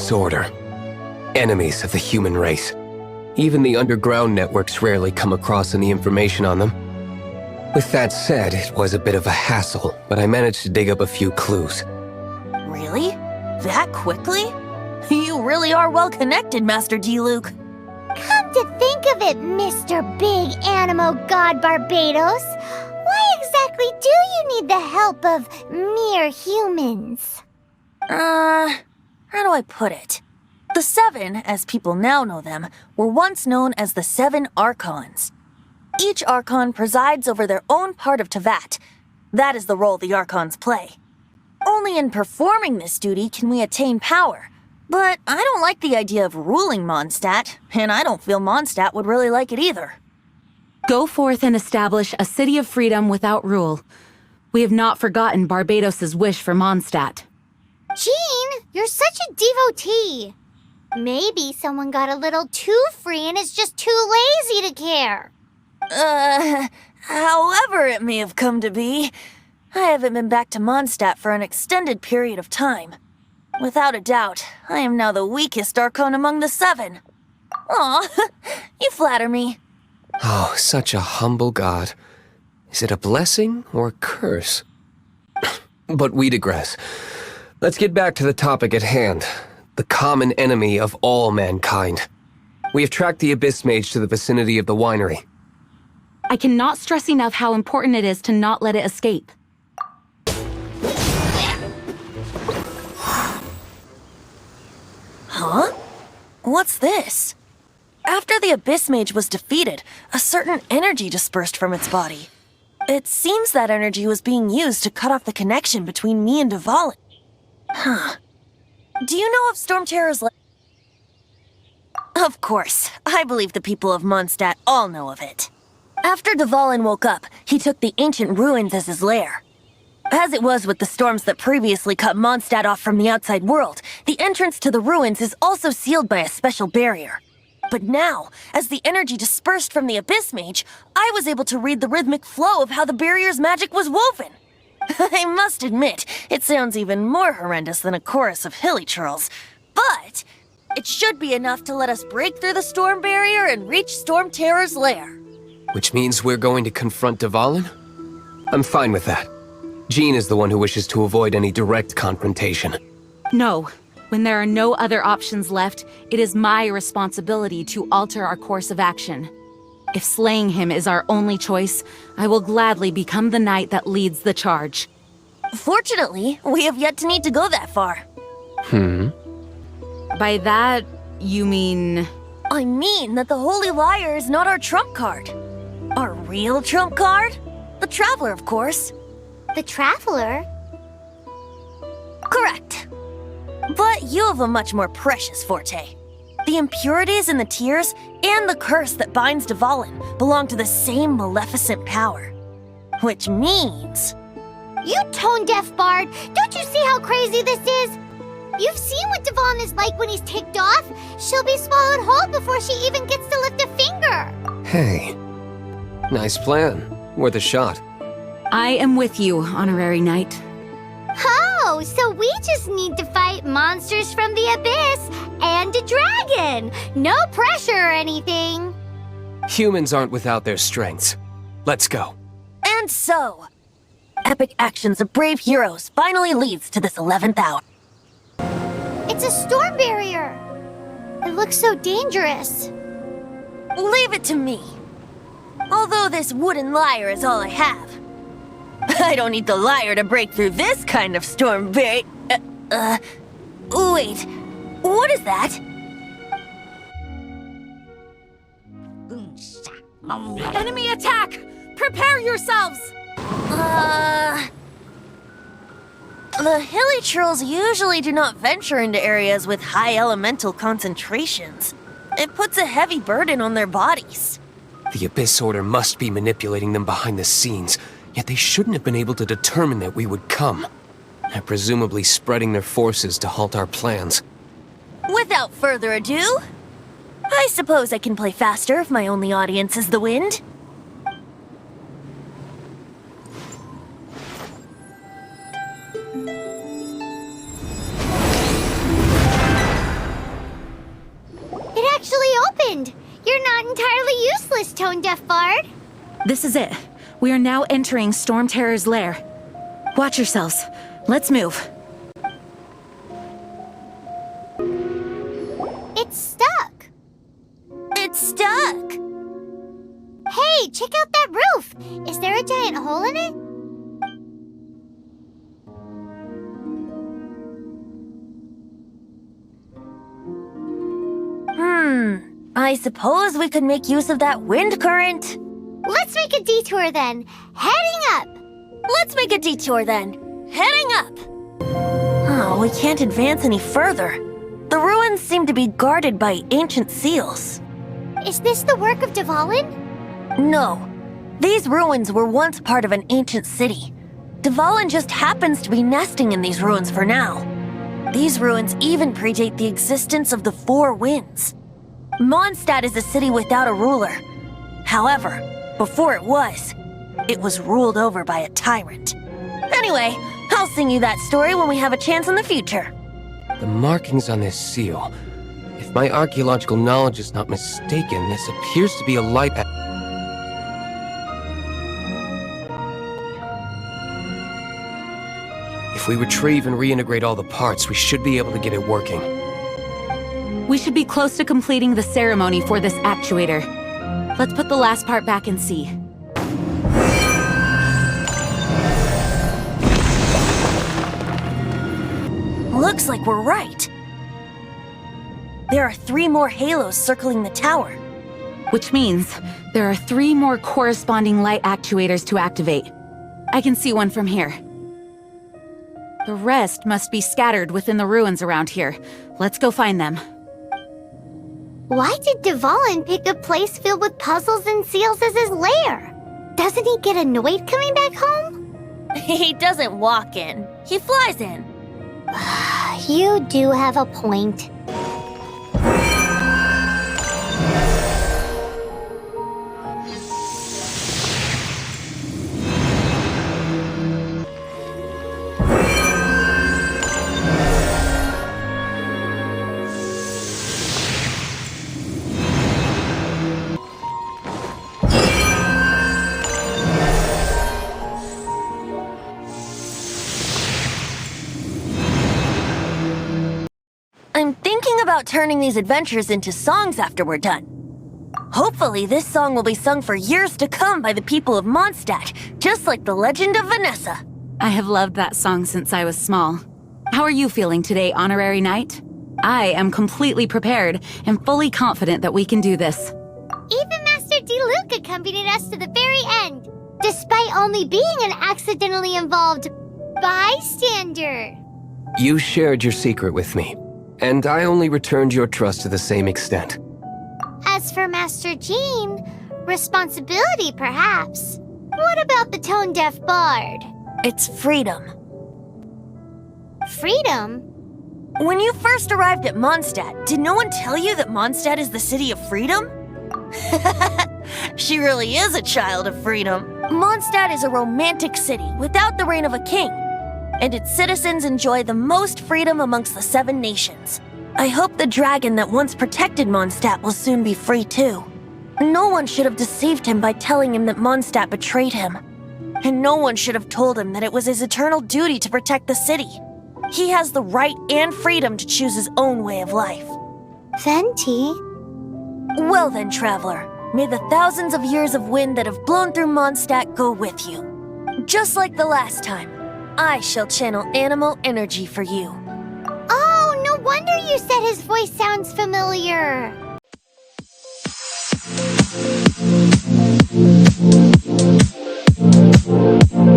Abyss Order. Enemies of the human race. Even the underground networks rarely come across any information on them. With that said, it was a bit of a hassle, but I managed to dig up a few clues. Really? That quickly? You really are well connected, Master D. Luke. Come to think of it, Mr. Big Animo God Barbados, why exactly do you need the help of mere humans? How do I put it? The Seven, as people now know them, were once known as the Seven Archons. Each Archon presides over their own part of Teyvat. That is the role the Archons play. Only in performing this duty can we attain power. But I don't like the idea of ruling Mondstadt, and I don't feel Mondstadt would really like it either. Go forth and establish a city of freedom without rule. We have not forgotten Barbados's wish for Mondstadt. Jean, you're such a devotee. Maybe someone got a little too free and is just too lazy to care. However it may have come to be, I haven't been back to Mondstadt for an extended period of time. Without a doubt, I am now the weakest Archon among the Seven. Aw, you flatter me. Oh, such a humble god. Is it a blessing or a curse? But we digress. Let's get back to the topic at hand. The common enemy of all mankind. We have tracked the Abyss Mage to the vicinity of the winery. I cannot stress enough how important it is to not let it escape. Huh? What's this? After the Abyss Mage was defeated, a certain energy dispersed from its body. It seems that energy was being used to cut off the connection between me and Dvalin. Huh. Do you know of Stormterror's Lair? Of course. I believe the people of Mondstadt all know of it. After Dvalin woke up, he took the ancient ruins as his lair. As it was with the storms that previously cut Mondstadt off from the outside world, the entrance to the ruins is also sealed by a special barrier. But now, as the energy dispersed from the Abyss Mage, I was able to read the rhythmic flow of how the barrier's magic was woven. I must admit, it sounds even more horrendous than a chorus of hilly churls. But it should be enough to let us break through the storm barrier and reach Stormterror's lair. Which means we're going to confront Dvalin? I'm fine with that. Jean is the one who wishes to avoid any direct confrontation. No. When there are no other options left, it is my responsibility to alter our course of action. If slaying him is our only choice, I will gladly become the knight that leads the charge. Fortunately, we have yet to need to go that far. By that, you mean... I mean that the Holy Liar is not our trump card. Our real trump card? The Traveler, of course. The Traveler? Correct. But you have a much more precious forte. The impurities in the tears and the curse that binds Dvalin belong to the same maleficent power. Which means... You tone-deaf bard! Don't you see how crazy this is? You've seen what Dvalin is like when he's ticked off. She'll be swallowed whole before she even gets to lift a finger. Hey. Nice plan. Worth a shot. I am with you, Honorary Knight. Oh, so we just need to fight monsters from the Abyss and a dragon. No pressure or anything. Humans aren't without their strengths. Let's go. And so, epic actions of brave heroes finally leads to this 11th hour. It's a storm barrier. It looks so dangerous. Leave it to me. Although this wooden lyre is all I have. I don't need the lyre to break through this kind of storm wait, what is that? Enemy attack! Prepare yourselves! The hilly trolls usually do not venture into areas with high elemental concentrations. It puts a heavy burden on their bodies. The Abyss Order must be manipulating them behind the scenes, yet they shouldn't have been able to determine that we would come. They're presumably spreading their forces to halt our plans. Without further ado, I suppose I can play faster if my only audience is the wind. happened? You're not entirely useless, tone-deaf bard. This is it. We are now entering Stormterror's lair. Watch yourselves. Let's move. It's stuck. It's stuck! Hey, check out that roof. Is there a giant hole in it? I suppose we could make use of that wind current. Let's make a detour then. Heading up. Let's make a detour then. Heading up! Oh, we can't advance any further. The ruins seem to be guarded by ancient seals. Is this the work of Dvalin? No. These ruins were once part of an ancient city. Dvalin just happens to be nesting in these ruins for now. These ruins even predate the existence of the Four Winds. Mondstadt is a city without a ruler. However, before it was ruled over by a tyrant. Anyway, I'll sing you that story when we have a chance in the future. The markings on this seal. If my archaeological knowledge is not mistaken, this appears to be a light. If we retrieve and reintegrate all the parts, we should be able to get it working. We should be close to completing the ceremony for this actuator. Let's put the last part back and see. Looks like we're right. There are 3 more halos circling the tower. Which means there are 3 more corresponding light actuators to activate. I can see one from here. The rest must be scattered within the ruins around here. Let's go find them. Why did Dvalin pick a place filled with puzzles and seals as his lair? Doesn't he get annoyed coming back home? He doesn't walk in. He flies in. You do have a point. I'm thinking about turning these adventures into songs after we're done. Hopefully, this song will be sung for years to come by the people of Mondstadt, just like the legend of Vanessa. I have loved that song since I was small. How are you feeling today, Honorary Knight? I am completely prepared and fully confident that we can do this. Even Master D-Luke accompanied us to the very end, despite only being an accidentally involved bystander. You shared your secret with me, and I only returned your trust to the same extent. As for Master Jean, responsibility perhaps. What about the tone-deaf bard? It's freedom. Freedom? When you first arrived at Mondstadt, did no one tell you that Mondstadt is the city of freedom? She really is a child of freedom. Mondstadt is a romantic city without the reign of a king, and its citizens enjoy the most freedom amongst the 7 nations. I hope the dragon that once protected Mondstadt will soon be free too. No one should have deceived him by telling him that Mondstadt betrayed him. And no one should have told him that it was his eternal duty to protect the city. He has the right and freedom to choose his own way of life. Venti? Well then, traveler, may the thousands of years of wind that have blown through Mondstadt go with you. Just like the last time, I shall channel animal energy for you. Oh, no wonder you said his voice sounds familiar.